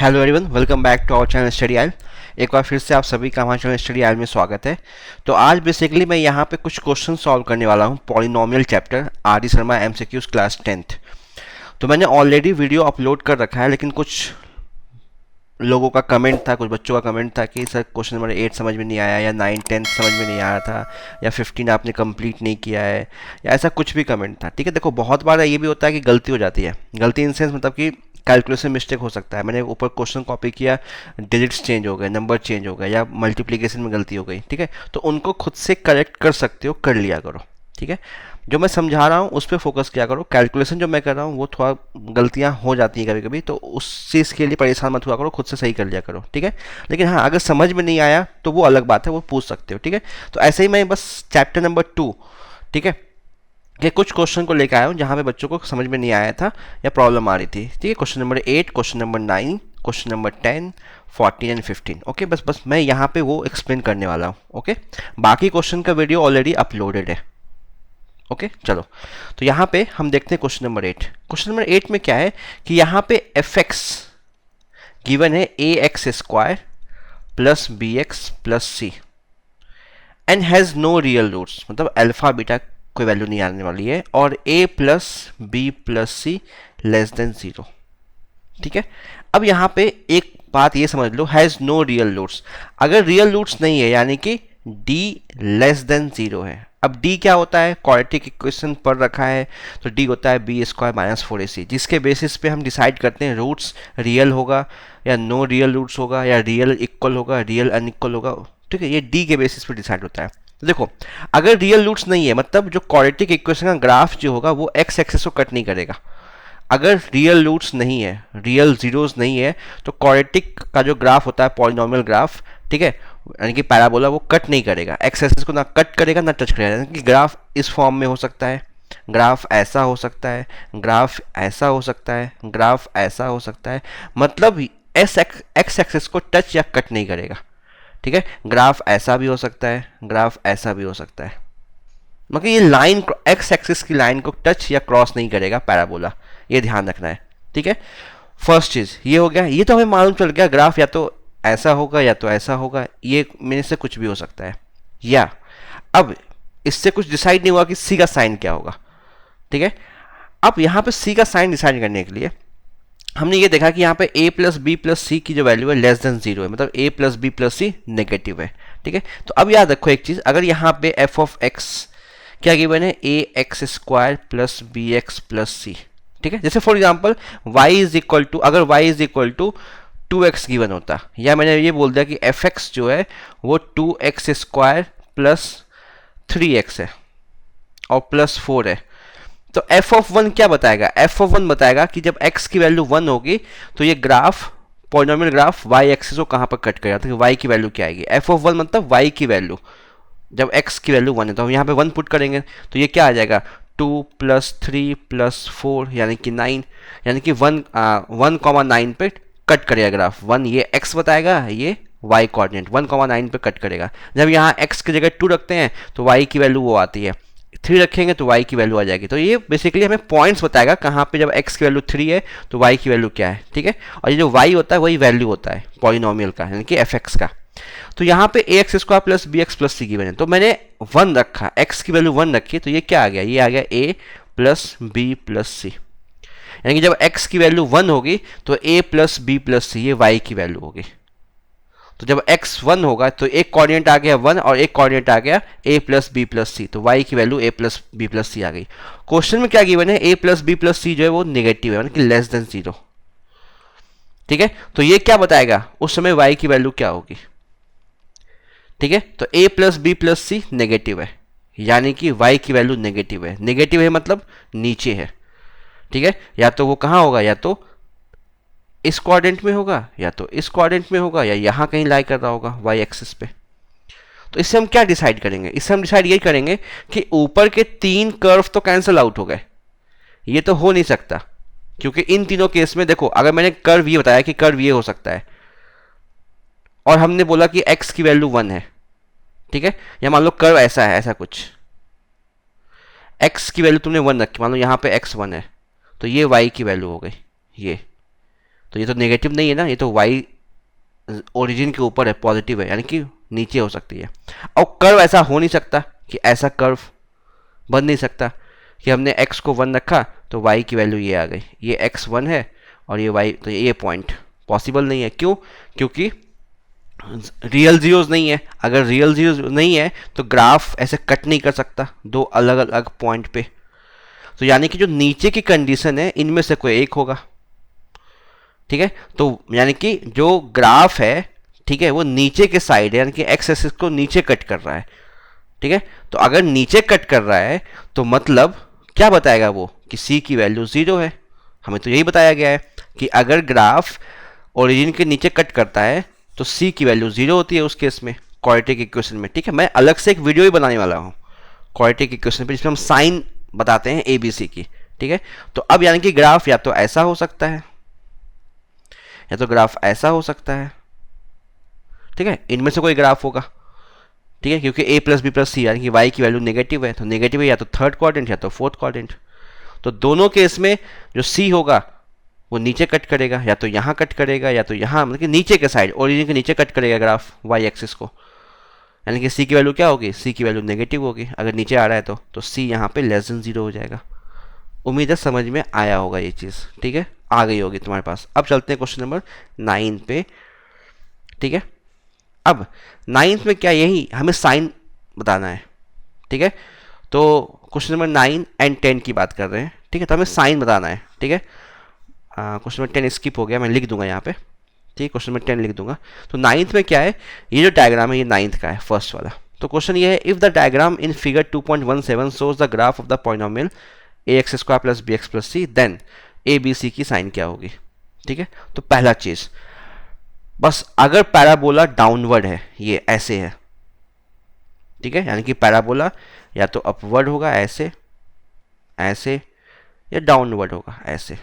Hello everyone, welcome back to our channel study आयल। एक बार फिर से आप सभी का हमारे चैनल स्टडी आयल में स्वागत है। तो आज बेसिकली मैं यहाँ पे कुछ क्वेश्चन सॉल्व करने वाला हूँ polynomial chapter R D Sharma MCQs class 10th। तो मैंने ऑलरेडी वीडियो अपलोड कर रखा है, लेकिन कुछ लोगों का कमेंट था, कुछ बच्चों का कमेंट था कि सर क्वेश्चन नंबर 8 समझ में नहीं आया, या 9 10 समझ में नहीं आया था, या 15 आपने कंप्लीट नहीं किया है, या ऐसा कुछ भी कमेंट था। ठीक है, देखो बहुत बार ये भी होता है कि गलती हो जाती है। गलती इन सेंस मतलब कि कैलकुलेशन मिस्टेक हो सकता है। मैंने ऊपर क्वेश्चन कॉपी किया, डिजिट्स चेंज हो गए, नंबर चेंज हो गए, या मल्टीप्लिकेशन में गलती हो गई। ठीक है, तो उनको खुद से करेक्ट कर सकते हो, कर लिया करो। ठीक है, जो मैं समझा रहा हूँ उस पर फोकस किया करो। कैलकुलेशन जो मैं कर रहा हूँ वो थोड़ा गलतियाँ हो जाती हैं कभी कभी, तो उस चीज़ के लिए परेशान मत हुआ करो, खुद से सही कर लिया करो। ठीक है, लेकिन हाँ, अगर समझ में नहीं आया तो वो अलग बात है, वो पूछ सकते हो। ठीक है, तो ऐसे ही मैं बस चैप्टर नंबर 2, ठीक है, ये कुछ क्वेश्चन को लेकर आया हूँ जहाँ पे बच्चों को समझ में नहीं आया था या प्रॉब्लम आ रही थी। ठीक है, question number 8, question number 9, question number 10, 14 and 15। Okay, बस मैं यहाँ पे वो एक्सप्लेन करने वाला हूँ। ओके, बाकी क्वेश्चन का वीडियो ऑलरेडी अपलोडेड है। ओके, चलो, तो यहाँ पे हम देखते हैं क्वेश्चन नंबर 8। क्वेश्चन नंबर 8 में क्या है कि यहाँ पे एफ एक्स गिवन है A X square plus B X plus C and has no real roots, मतलब अल्फा बीटा कोई वैल्यू नहीं आने वाली है, और a plus B plus C less than 0। ठीक है, अब यहाँ पे एक बात ये समझ लो, हैज़ नो रियल रूट्स। अगर रियल रूट्स नहीं है यानी कि d लेस देन 0 है। अब d क्या होता है, क्वाड्रेटिक इक्वेशन पढ़ रखा है, तो d होता है बी स्क्वायर माइनस 4ac, जिसके बेसिस पे हम डिसाइड करते हैं रूट्स रियल होगा या नो रियल रूट्स होगा, या रियल इक्वल होगा, रियल अनइक्वल होगा। ठीक है, ये d के बेसिस पे डिसाइड होता है। देखो, अगर रियल रूट्स नहीं है मतलब जो क्वाड्रेटिक इक्वेशन का ग्राफ जो होगा वो एक्स एक्सिस को कट नहीं करेगा। अगर रियल रूट्स नहीं है, रियल जीरोस नहीं है, तो क्वाड्रेटिक का जो ग्राफ होता है पॉलिनोमियल ग्राफ, ठीक है, यानी कि पैराबोला, वो कट नहीं करेगा, एक्स एक्सिस को ना कट करेगा ना टच करेगा। यानी कि ग्राफ इस फॉर्म में हो सकता है, ग्राफ ऐसा हो सकता है, ग्राफ ऐसा हो सकता है, ग्राफ ऐसा हो सकता है, मतलब एक्स एक्सिस को टच या कट नहीं करेगा। ठीक है, ग्राफ ऐसा भी हो सकता है, ग्राफ ऐसा भी हो सकता है, मतलब ये लाइन एक्स एक्सिस की लाइन को टच या क्रॉस नहीं करेगा पैराबोला, ये ध्यान रखना है। ठीक है, फर्स्ट चीज ये हो गया, ये तो हमें मालूम चल गया ग्राफ या तो ऐसा होगा या तो ऐसा होगा, ये मेरे से कुछ भी हो सकता है। या अब इससे कुछ डिसाइड नहीं हुआ कि सी का साइन क्या होगा। ठीक है, अब यहाँ पे सी का साइन डिसाइड करने के लिए हमने ये देखा कि यहाँ पे a plus B plus C की जो वैल्यू है लेस देन 0 है, मतलब a plus B plus C negative है। ठीक है, तो अब याद रखो एक चीज, अगर यहाँ पे f ऑफ x क्या गिवन है, a X square plus B X plus C. ठीक है, जैसे for example y is equal to, अगर y is equal to 2x given होता, या मैंने ये बोल दिया कि fx जो है वो 2x स्क्वायर प्लस 3x है और प्लस 4 है, तो f ऑफ 1 क्या बताएगा, f ऑफ 1 बताएगा कि जब x की वैल्यू 1 होगी तो ये graph polynomial graph y axis को कहाँ पर कट करेगा, तो y की वैल्यू क्या आएगी, f ऑफ 1 मतलब y की वैल्यू, जब x की वैल्यू 1 है तो हम यहाँ पे 1 पुट करेंगे तो ये क्या आ जाएगा 2 प्लस 3 प्लस 4 यानी कि 9, यानी कि 1,9 पे कट करेगा ग्राफ। 1 ये x बताएगा, ये y कोऑर्डिनेट 1,9 पे कट करेगा। जब यहाँ x की जगह 2 रखते हैं तो y की वैल्यू वो आती है, 3 रखेंगे तो y की वैल्यू आ जाएगी। तो ये बेसिकली हमें पॉइंट्स बताएगा कहाँ पे जब x की वैल्यू 3 है तो y की वैल्यू क्या है। ठीक है, और ये जो y होता है वही वैल्यू होता है पॉलिनोमियल का, यानी कि fx का। तो यहाँ पे A X square plus B X plus C की वैल्यू, तो मैंने 1 रखा, x की वैल्यू 1 रखी, तो ये क्या आ गया, ये आ गया a प्लस बी प्लस सी, यानी कि जब x की वैल्यू 1 होगी तो a प्लस बी प्लस सी ये y की वैल्यू होगी। तो जब x 1 होगा तो एक कोऑर्डिनेट आ गया 1 और एक कोऑर्डिनेट आ गया a plus B plus C, तो y की value a plus B plus C आ गई। क्वेश्चन में क्या गिवन है, a plus B plus C जो है वो नेगेटिव है, यानी कि लेस देन 0। ठीक है, तो ये क्या बताएगा उस समय y की वैल्यू क्या होगी। ठीक है, तो a plus B plus C negative है, यानी कि y की वैल्यू नेगेटिव है। नेगेटिव है मतलब नीचे है। ठीक है, या तो वो कहाँ होगा, या तो इस क्वाड्रेंट में होगा, या तो इस क्वाड्रेंट में होगा, या यहाँ कहीं लाई कर रहा होगा y एक्सिस पे। तो इससे हम क्या डिसाइड करेंगे, इससे हम डिसाइड यही करेंगे कि ऊपर के 3 कर्व तो कैंसिल आउट हो गए, ये तो हो नहीं सकता, क्योंकि इन तीनों केस में देखो, अगर मैंने कर्व ये बताया कि कर्व ये हो सकता है और हमने बोला कि x की वैल्यू 1 है, ठीक है, या मान लो कर्व ऐसा है, ऐसा कुछ x की वैल्यू तुमने 1 रखी, मान लो यहाँ पे x 1 है, तो ये y की वैल्यू हो गई ये, तो ये तो नेगेटिव नहीं है ना, ये तो वाई ओरिजिन के ऊपर है, पॉजिटिव है, यानी कि नीचे हो सकती है। और कर्व ऐसा हो नहीं सकता कि ऐसा कर्व बन नहीं सकता कि हमने x को 1 रखा तो y की वैल्यू ये आ गई, ये x 1 है और ये y, तो ये पॉइंट पॉसिबल नहीं है। क्यों? क्योंकि रियल जीरोज नहीं है। अगर रियल जीरोज नहीं है तो ग्राफ ऐसे कट नहीं कर सकता दो अलग अलग पॉइंट पे। तो यानी कि जो नीचे की कंडीशन है इनमें से कोई एक होगा, ठीक है। तो यानी कि जो ग्राफ है, ठीक है, वो नीचे के साइड है, यानी कि एक्स एक्सिस को नीचे कट कर रहा है, ठीक है। तो अगर नीचे कट कर रहा है तो मतलब क्या बताएगा वो कि सी की वैल्यू 0 है। हमें तो यही बताया गया है कि अगर ग्राफ ओरिजिन के नीचे कट करता है तो सी की वैल्यू 0 होती है उस केस में, क्वाड्रेटिक इक्वेशन में, ठीक है। मैं अलग से एक वीडियो ही बनाने वाला हूँ क्वाड्रेटिक इक्वेशन पे, जिसमें हम साइन बताते हैं ए बी सी की, ठीक है। तो अब यानी कि ग्राफ या तो ऐसा हो सकता है या तो ग्राफ ऐसा हो सकता है, ठीक है। इनमें से कोई ग्राफ होगा, ठीक है, क्योंकि a प्लस बी प्लस सी यानी कि y की वैल्यू नेगेटिव है, तो नेगेटिव है या तो थर्ड क्वाड्रेंट या तो फोर्थ क्वाड्रेंट। तो दोनों केस में जो c होगा वो नीचे कट करेगा, या तो यहाँ कट करेगा या तो यहाँ, मतलब कि नीचे के साइड ओरिजिन के नीचे कट करेगा ग्राफ y एक्सिस को, यानी कि c की वैल्यू क्या होगी, c की वैल्यू नेगेटिव होगी। अगर नीचे आ रहा है तो c यहाँ पे लेस देन 0 हो जाएगा। उम्मीद है समझ में आया होगा ये चीज़, ठीक है, आ गई होगी तुम्हारे पास। अब चलते हैं क्वेश्चन नंबर 9 पे, ठीक है। अब 9th में क्या, यही हमें साइन बताना है, ठीक है। तो क्वेश्चन नंबर 9 एंड 10 की बात कर रहे हैं, ठीक है। तो हमें साइन बताना है, ठीक है। क्वेश्चन नंबर 10 स्किप हो गया, मैं लिख दूंगा यहाँ पे, ठीक है, क्वेश्चन नंबर 10 लिख दूंगा। तो 9th में क्या है, ये जो डायग्राम है ये 9th का है, फर्स्ट वाला। तो क्वेश्चन ये है, if the diagram in figure 2.17 shows the graph of the polynomial ax² plus bx plus C, then A B C की साइन क्या होगी, ठीक है। तो पहला चीज, बस अगर पैराबोला डाउनवर्ड है, ये ऐसे है, ठीक है, यानी कि पैराबोला या तो अपवर्ड होगा ऐसे ऐसे, या डाउनवर्ड होगा ऐसे।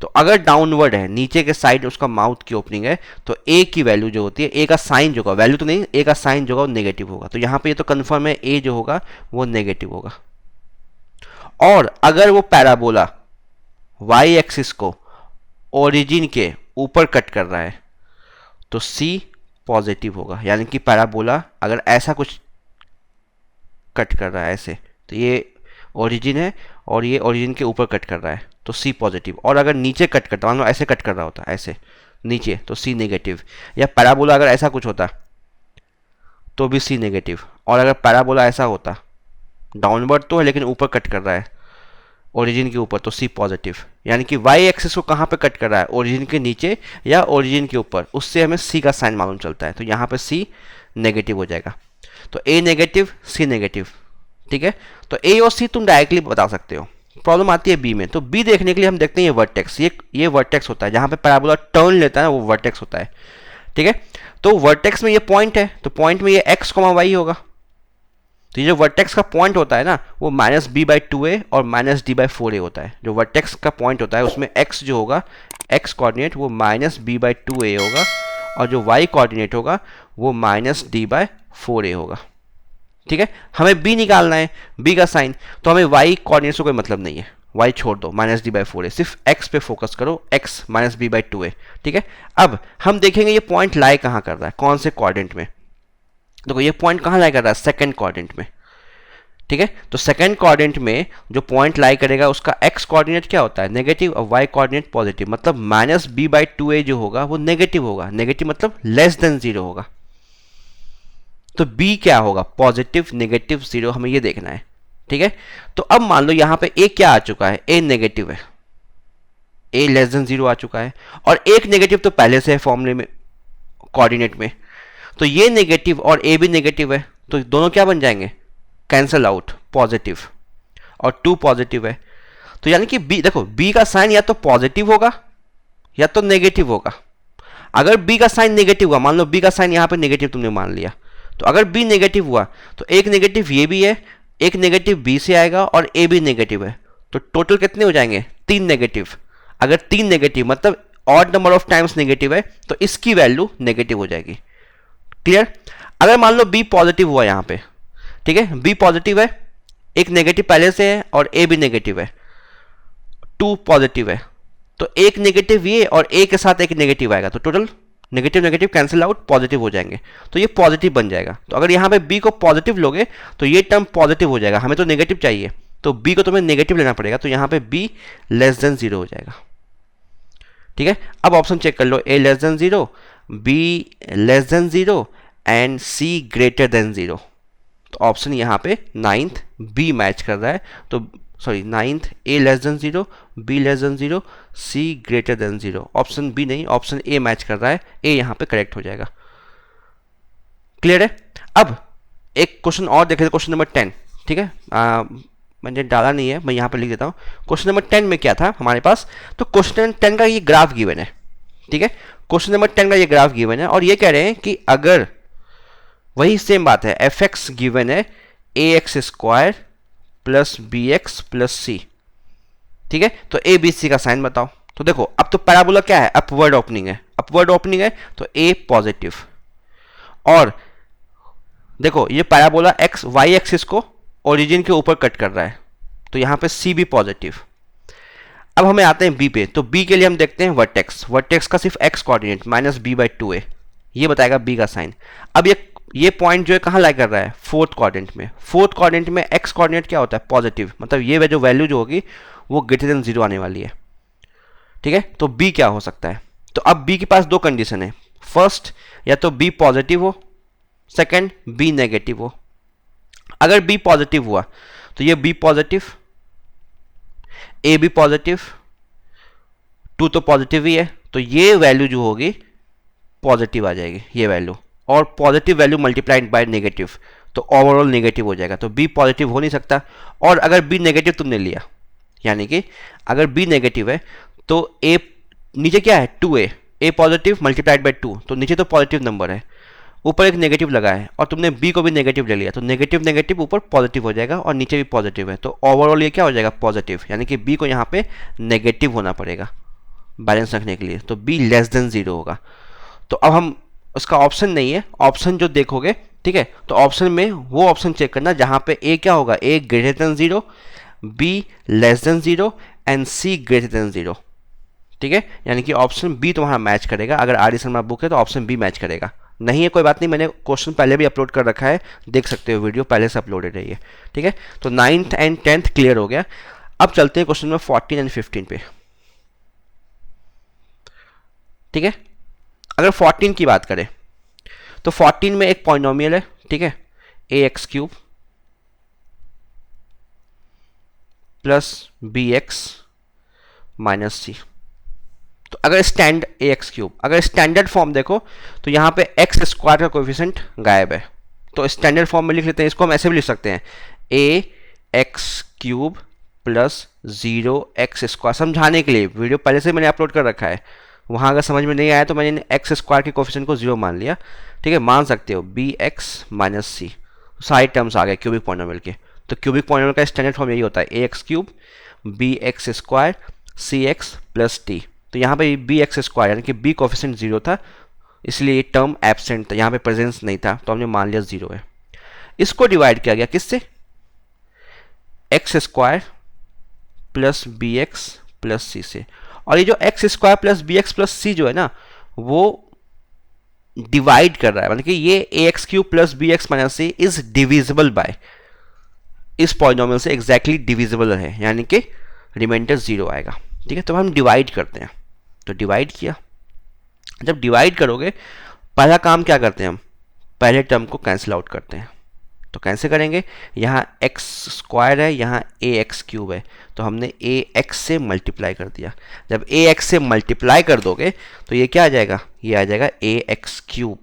तो अगर डाउनवर्ड है, नीचे के साइड उसका माउथ की ओपनिंग है, तो ए की वैल्यू जो होती है, ए का साइन जो होगा, वैल्यू तो नहीं, ए का साइन जो होगा वो नेगेटिव होगा। तो यहाँ पे ये तो कंफर्म है, ए जो होगा वो नेगेटिव होगा। और अगर वो पैराबोला वाई एक्सिस को ओरिजिन के ऊपर कट कर रहा है तो C पॉजिटिव होगा, यानी कि पैराबोला अगर ऐसा कुछ कट कर रहा है ऐसे, तो ये ओरिजिन है और ये ओरिजिन के ऊपर कट कर रहा है तो C पॉजिटिव। और अगर नीचे कट करता, मान लो ऐसे कट कर रहा होता ऐसे नीचे, तो C नेगेटिव। या पैराबोला अगर ऐसा कुछ होता तो भी C नेगेटिव। और अगर पैराबोला ऐसा होता, डाउनवर्ड तो है लेकिन ऊपर कट कर रहा है ओरिजिन के ऊपर, तो C पॉजिटिव। यानी कि y एक्सिस को कहाँ पे कट कर रहा है, ओरिजिन के नीचे या ओरिजिन के ऊपर, उससे हमें C का साइन मालूम चलता है। तो यहाँ पे C नेगेटिव हो जाएगा। तो A नेगेटिव, C नेगेटिव, ठीक है। तो A और C तुम डायरेक्टली बता सकते हो। प्रॉब्लम आती है B में, तो B देखने के लिए हम देखते हैं ये वर्टेक्स, ये वर्टेक्स होता है, जहाँ पे पैराबोला टर्न लेता है वो वर्टेक्स होता है, ठीक है। तो वर्टेक्स में ये पॉइंट है, तो पॉइंट में ये x, y होगा। तो ये जो वर्टेक्स का पॉइंट होता है ना, वो -b/2a और -d/4a होता है। जो वर्टेक्स का पॉइंट होता है उसमें x जो होगा, x कोऑर्डिनेट वो -b/2a होगा, और जो y कोऑर्डिनेट होगा वो -d/4a होगा, ठीक है। हमें b निकालना है, b का साइन, तो हमें y कोऑर्डिनेट से कोई मतलब नहीं है, y छोड़ दो, -d/4a, सिर्फ x पे फोकस करो, x -b/2a, ठीक है। अब हम देखेंगे ये पॉइंट लाई कहाँ कर रहा है, कौन से कोऑर्डिनेट में। देखो ये पॉइंट कहाँ लाई कर रहा है, सेकंड क्वाड्रेंट में, ठीक है। तो सेकंड क्वाड्रेंट में जो पॉइंट लाई करेगा उसका x कोऑर्डिनेट क्या होता है, नेगेटिव, और y कोऑर्डिनेट पॉजिटिव, मतलब -b/2a जो होगा वो नेगेटिव होगा। नेगेटिव मतलब लेस देन 0 होगा। तो b क्या होगा, पॉजिटिव, नेगेटिव, 0, हमें ये देखना है, ठीक है। तो अब मान लो यहाँ पे a क्या आ चुका है, a नेगेटिव है, a लेस देन 0 आ चुका है, और एक नेगेटिव तो पहले से है फॉर्मूले में, कोऑर्डिनेट में। तो ये नेगेटिव और ए भी नेगेटिव है, तो दोनों क्या बन जाएंगे, कैंसल आउट, पॉजिटिव, और 2 पॉजिटिव है। तो यानी कि बी, देखो बी का साइन या तो पॉजिटिव होगा या तो नेगेटिव होगा। अगर बी का साइन नेगेटिव हुआ, मान लो बी का साइन यहाँ पे नेगेटिव तुमने मान लिया, तो अगर बी नेगेटिव हुआ तो एक नेगेटिव ये भी है, एक नेगेटिव बी से आएगा, और ए भी नेगेटिव है, तो टोटल कितने हो जाएंगे, 3 नेगेटिव। अगर 3 नेगेटिव मतलब odd number of times negative है, तो इसकी वैल्यू नेगेटिव हो जाएगी। क्लियर। अगर मान लो बी पॉजिटिव हुआ यहाँ पे, ठीक है, बी पॉजिटिव है, एक नेगेटिव पहले से है और ए भी नेगेटिव है, 2 पॉजिटिव है, तो एक नेगेटिव ये और ए के साथ एक नेगेटिव आएगा, तो total negative negative cancel out, positive हो जाएंगे, तो ये पॉजिटिव बन जाएगा। तो अगर यहाँ पे बी को पॉजिटिव लोगे तो ये टर्म पॉजिटिव हो जाएगा, हमें तो नेगेटिव चाहिए, तो बी को तुम्हें नेगेटिव लेना पड़ेगा, तो यहाँ पे बी लेस देन 0 हो जाएगा। ठीक है, अब ऑप्शन चेक कर लो, A less than 0, B less than 0 and C greater than 0। तो ऑप्शन यहाँ पे 9th बी मैच कर रहा है, तो sorry 9th A less than 0, B less than 0, C greater than 0। Option B नहीं, ऑप्शन ए मैच कर रहा है, ए यहाँ पे करेक्ट हो जाएगा। क्लियर है। अब एक क्वेश्चन और देखें, क्वेश्चन नंबर 10। ठीक है, मैंने डाला नहीं है, मैं यहाँ पे लिख देता हूँ। क्वेश्चन नंबर 10 में क्या था हमारे पास, तो क्वेश्चन 10 का ये ग्राफ गिवन है। ठीक है, क्वेश्चन नंबर 10 का ये ग्राफ गिवन है और ये कह रहे हैं कि अगर वही सेम बात है, एफ एक्स गिवन है A X square plus B X plus C. ठीक है, तो ए बी सी का साइन बताओ। तो देखो अब तो पैराबोला क्या है, अपवर्ड ओपनिंग है, अपवर्ड ओपनिंग है तो ए पॉजिटिव, और देखो ये पैराबोला एक्स वाई एक्सिस को ओरिजिन के ऊपर कट कर रहा है, तो यहां पे सी भी पॉजिटिव। अब हमें आते हैं बी पे, तो बी के लिए हम देखते हैं वर्टेक्स, वर्टेक्स का सिर्फ X coordinate minus B by 2a, ये बताएगा बी का साइन। अब ये पॉइंट जो है कहाँ लाई कर रहा है, फोर्थ क्वाड्रेंट में। फोर्थ क्वाड्रेंट में एक्स कोऑर्डिनेट क्या होता है, पॉजिटिव, मतलब ये जो वैल्यू जो होगी वो ग्रेटर देन 0 आने वाली है। ठीक है, तो बी क्या हो सकता है, तो अब बी के पास दो कंडीशन है, फर्स्ट या तो बी पॉजिटिव हो, सेकंड बी नेगेटिव हो। अगर बी पॉजिटिव हुआ तो ये बी पॉजिटिव, ए भी पॉजिटिव, 2 तो पॉजिटिव ही है, तो ये वैल्यू जो होगी पॉजिटिव आ जाएगी ये वैल्यू, और positive value multiplied by negative, तो ओवरऑल नेगेटिव हो जाएगा। तो बी पॉजिटिव हो नहीं सकता, और अगर बी नेगेटिव तुमने लिया, यानी कि अगर बी नेगेटिव है तो ए नीचे क्या है 2a, A positive multiplied by 2, तो नीचे तो पॉजिटिव नंबर है, ऊपर एक नेगेटिव लगा है, और तुमने बी को भी नेगेटिव ले लिया, तो नेगेटिव नेगेटिव ऊपर पॉजिटिव हो जाएगा और नीचे भी पॉजिटिव है, तो ओवरऑल ये क्या हो जाएगा पॉजिटिव, यानी कि बी को यहाँ पे नेगेटिव होना पड़ेगा बैलेंस रखने के लिए, तो बी लेस देन 0 होगा। तो अब हम उसका ऑप्शन नहीं है, ऑप्शन जो देखोगे, ठीक है, तो ऑप्शन में वो ऑप्शन चेक करना जहां पे ए क्या होगा, A greater than 0, B less than 0 and C greater than 0। ठीक है, यानी कि ऑप्शन बी तुम्हारा मैच करेगा। अगर आर डी शर्मा बुक है तो ऑप्शन बी मैच करेगा, नहीं है कोई बात नहीं, मैंने क्वेश्चन पहले भी अपलोड कर रखा है, देख सकते हो, वीडियो पहले से अपलोडेड है ये। ठीक है, तो 9th एंड 10th क्लियर हो गया। अब चलते हैं क्वेश्चन नंबर 14 एंड 15 पे। ठीक है, अगर 14 की बात करें तो 14 में एक पॉलिनोमियल है, ठीक है, A X cube plus B X minus C. तो अगर ए एक्स क्यूब, अगर स्टैंडर्ड फॉर्म देखो तो यहाँ पे एक्स स्क्वायर का कोएफिशिएंट गायब है, तो स्टैंडर्ड फॉर्म में लिख लेते हैं, इसको हम ऐसे भी लिख सकते हैं, A X cube plus 0x square. समझाने के लिए वीडियो पहले से मैंने अपलोड कर रखा है, वहाँ अगर समझ में नहीं आया तो मैंने एक्स स्क्वायर के कोएफिशिएंट को 0 मान लिया। ठीक है, मान सकते हो बी एक्स माइनस सी, सारे टर्म्स आ गए क्यूबिक पॉलिनोमियल के। तो क्यूबिक पॉलिनोमियल का स्टैंडर्ड फॉर्म यही होता है, A X cube B X square C X plus T. तो यहाँ पे बी एक्स स्क्वायर यानी कि बी कोएफिशिएंट 0 था, इसलिए ये टर्म एब्सेंट था, यहाँ पे प्रेजेंस नहीं था, तो हमने मान लिया 0 है। इसको डिवाइड किया गया किससे, X square plus B X plus C से, और ये जो X square plus B X plus C जो है ना वो डिवाइड कर रहा है, मतलब कि ये A X cube plus B X minus C is divisible by, इस पॉलिनोमियल से एग्जैक्टली डिविजिबल है, यानी कि रिमाइंडर 0 आएगा। ठीक है, तो हम डिवाइड करते हैं, तो डिवाइड किया, जब डिवाइड करोगे पहला काम क्या करते हैं हम, पहले टर्म को कैंसिल आउट करते हैं। तो कैसे करेंगे, यहाँ एक्स स्क्वायर है, यहाँ ए एक्स क्यूब है, तो हमने ए एक्स से मल्टीप्लाई कर दिया। जब ए एक्स से मल्टीप्लाई कर दोगे तो ये क्या आ जाएगा, ये आ जाएगा ए एक्स क्यूब।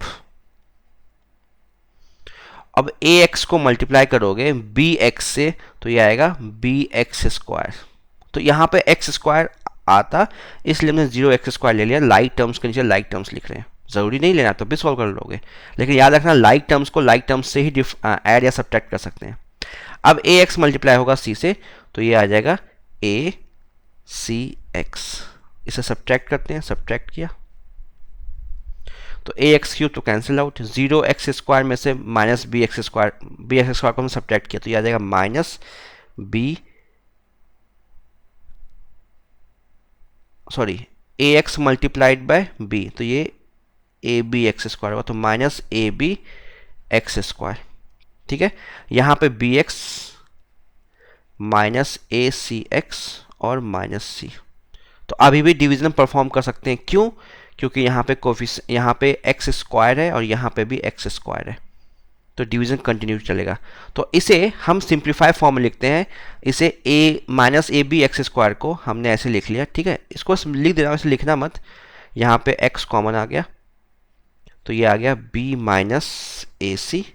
अब ए एक्स को मल्टीप्लाई करोगे बी एक्स से तो ये आएगा बी एक्स स्क्वायर। तो यहाँ पे एक्स स्क्वायर आता, इसलिए हमने 0x स्क्वायर ले लिया, लाइक टर्म्स के नीचे लाइक टर्म्स लिख रहे हैं, ज़रूरी नहीं लेना तो भी सॉल्व कर लोगे, लेकिन याद रखना लाइक टर्म्स को लाइक टर्म्स से ही ऐड या सब्ट्रैक्ट कर सकते हैं। अब ए एक्स मल्टीप्लाई होगा सी से, तो ये आ जाएगा ए सी एक्स, इसे सब्ट्रैक्ट करते हैं, सब्ट्रैक्ट किया तो ए एक्स क्यूब तो कैंसिल आउट, 0x स्क्वायर में से माइनस बी एक्स स्क्वायर को हम सब्ट्रैक्ट किया, तो ये आ जाएगा minus B sorry A X multiplied by B, तो ये ए बी एक्स स्क्वायर होगा, तो minus A B X square. ठीक है, यहाँ पे B X minus A C X और माइनस सी। तो अभी भी डिवीजन परफॉर्म कर सकते हैं, क्यों? क्योंकि यहाँ पे यहाँ पे एक्स स्क्वायर है और यहाँ पे भी एक्स स्क्वायर है, तो डिवीजन कंटिन्यू चलेगा। तो इसे हम सिंप्लीफाई फॉर्म में लिखते हैं, इसे A minus A B X square को हमने ऐसे लिख लिया। ठीक है, इसको लिख दे रहा हूँ, इसे लिखना मत। यहाँ पे एक्स कॉमन आ गया, तो ये आ गया बी माइनस ए सी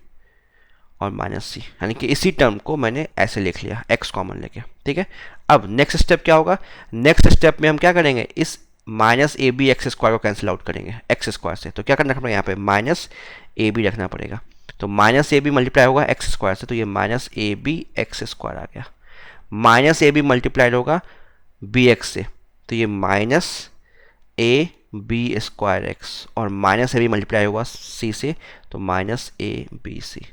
और माइनस सी, यानी कि इसी टर्म को मैंने ऐसे लिख लिया एक्स कॉमन लेके। ठीक है, अब नेक्स्ट स्टेप क्या होगा? नेक्स्ट स्टेप में हम क्या करेंगे, इस minus A B X square को कैंसिल आउट करेंगे एक्स स्क्वायर से। तो क्या करना पड़ेगा, यहाँ पे माइनस ए बी रखना पड़ेगा। तो माइनस ए बी मल्टीप्लाई होगा एक्स स्क्वायर से, तो ये minus A B X square आ गया। माइनस ए बी मल्टीप्लाइड होगा बी एक्स से, तो ये minus A B square X, और माइनस ए बी मल्टीप्लाई होगा सी से, तो माइनस ए बी सी।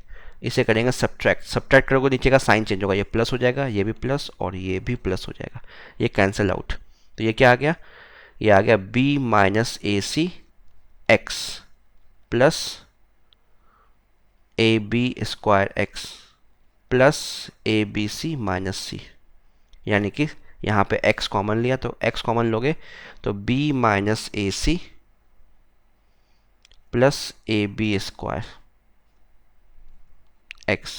इसे करेंगे सब्ट्रैक्ट करोगे, नीचे का साइन चेंज होगा, ये प्लस हो जाएगा, ये भी प्लस और ये भी प्लस हो जाएगा, ये कैंसिल आउट। तो ये क्या आ गया, ये आ गया B minus A C X plus A B square X plus A B C minus C, यानी कि यहाँ पे x कॉमन लिया, तो x कॉमन लोगे तो b minus A C plus A B square x,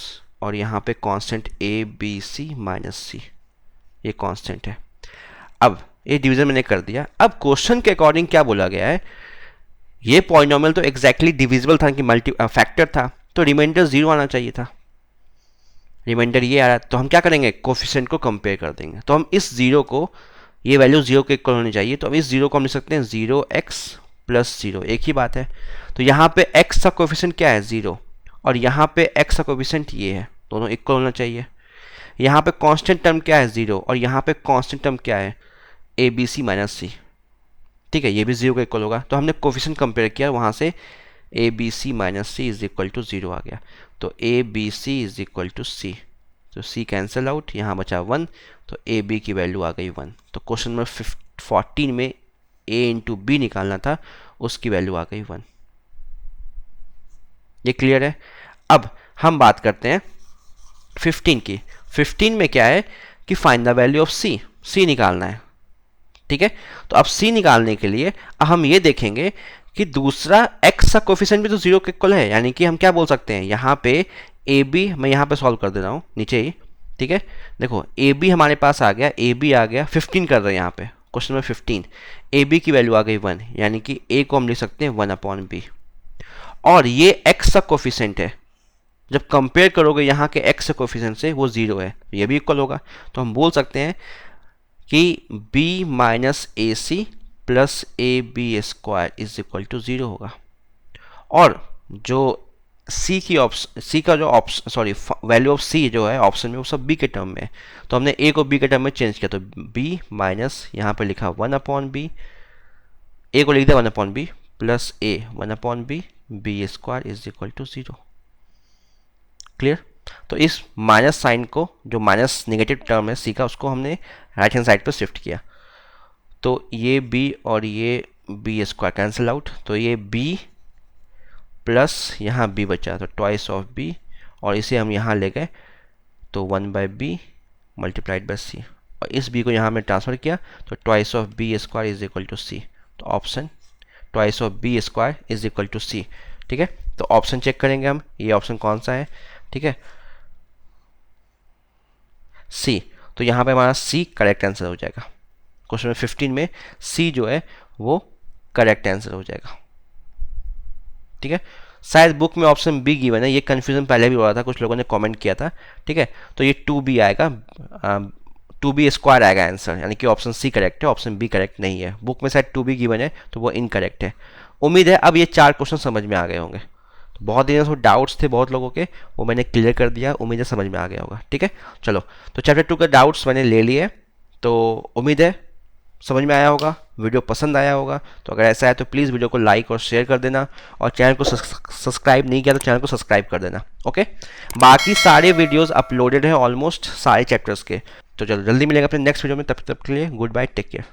और यहाँ पे constant A B C minus C, ये कांस्टेंट है। अब ये डिवीजन मैंने कर दिया। अब क्वेश्चन के अकॉर्डिंग क्या बोला गया है, ये पॉलिनोमियल तो एग्जैक्टली डिविजिबल था कि मल्टी फैक्टर था, तो रिमाइंडर 0 आना चाहिए था। रिमाइंडर ये आ रहा है, तो हम क्या करेंगे, कोफिशिएंट को कंपेयर कर देंगे। तो हम इस 0 को, ये वैल्यू 0 के इक्वल होनी चाहिए, तो हम इस 0 को हम लिख सकते हैं 0x प्लस 0, एक ही बात है। तो यहाँ पे x का कोफिशिएंट क्या है, 0, और यहाँ पे x का कोफिशिएंट ये है, दोनों इक्वल होना चाहिए। यहाँ पे कांस्टेंट टर्म क्या है, 0, और यहाँ पे कांस्टेंट टर्म क्या है, ए बी सी माइनस सी। ठीक है, ये भी 0 का इक्वल होगा, तो हमने कोफिशिएंट कंपेयर किया, वहाँ से A B C minus C is equal to 0 आ गया। तो A B C is equal to C, तो सी कैंसिल आउट, यहाँ बचा 1, तो ए बी की वैल्यू आ गई 1। तो क्वेश्चन नंबर 14 में ए इंटू बी निकालना था, उसकी वैल्यू आ गई 1। ये क्लियर है। अब हम बात करते हैं 15 की। 15 में क्या है कि फाइंड द वैल्यू ऑफ सी, सी निकालना है। ठीक है, तो अब सी निकालने के लिए अब हम ये देखेंगे कि दूसरा x का कोफिशिएंट भी तो 0 के इक्वल है, यानी कि हम क्या बोल सकते हैं, यहाँ पे ए बी, मैं यहाँ पे सॉल्व कर दे रहा हूँ नीचे ही। ठीक है, देखो ए बी हमारे पास आ गया, ए बी आ गया, 15 कर रहे हैं यहाँ पे, क्वेश्चन नंबर 15, ए बी की वैल्यू आ गई 1, यानी कि ए को हम लिख सकते हैं 1/b, और ये x का कोफिशिएंट है, जब कंपेयर करोगे यहाँ के x कोफिशिएंट से, वो 0 है, ये भी इक्वल होगा। तो हम बोल सकते हैं कि b minus A C plus A B square is equal to 0 होगा। और जो सी का जो option, sorry value of C जो है ऑप्शन में, वो सब बी के टर्म में है, तो हमने ए को बी के टर्म में चेंज किया, तो b माइनस यहाँ पे लिखा 1/b, ए को लिख दिया 1/b plus A 1/b, B square is equal to 0। Clear. तो इस माइनस साइन को, जो माइनस नेगेटिव टर्म है सी का, उसको हमने राइट हैंड साइड पर शिफ्ट किया, तो ये b और ये बी स्क्वायर कैंसिल आउट, तो ये b प्लस यहाँ b बचा, तो ट्वाइस ऑफ b, और इसे हम यहाँ ले गए, तो 1/b मल्टीप्लाइड बाई सी, और इस b को यहाँ में ट्रांसफर किया, तो twice of B square is equal to C. तो option twice of B square is equal to C. ठीक है, तो ऑप्शन चेक करेंगे हम, ये ऑप्शन कौन सा है, ठीक है, सी। तो यहाँ पे हमारा सी करेक्ट आंसर हो जाएगा। क्वेश्चन नंबर 15 में सी जो है वो करेक्ट आंसर हो जाएगा। ठीक है, शायद बुक में ऑप्शन बी गिवन है, ये कन्फ्यूजन पहले भी हो रहा था, कुछ लोगों ने कमेंट किया था। ठीक है, तो ये 2b आएगा, 2b स्क्वायर आएगा आंसर, यानी कि ऑप्शन सी करेक्ट है, ऑप्शन बी करेक्ट नहीं है। बुक में शायद 2b गिवन है, तो वो इनकरेक्ट है। उम्मीद है अब ये 4 क्वेश्चन समझ में आ गए होंगे। तो बहुत दिनों से डाउट्स थे बहुत लोगों के, वो मैंने क्लियर कर दिया, उम्मीद है समझ में आ गया होगा। ठीक है, चलो, तो चैप्टर 2 के डाउट्स मैंने ले लिए, तो उम्मीद है समझ में आया होगा, वीडियो पसंद आया होगा। तो अगर ऐसा है तो प्लीज़ वीडियो को लाइक और शेयर कर देना, और चैनल को सब्सक्राइब नहीं किया तो चैनल को सब्सक्राइब कर देना। ओके, बाकी सारे वीडियोस अपलोडेड हैं ऑलमोस्ट सारे चैप्टर्स के। तो चलो जल्दी मिलेंगे अपने नेक्स्ट वीडियो में, तब तक के लिए गुड बाय, टेक केयर।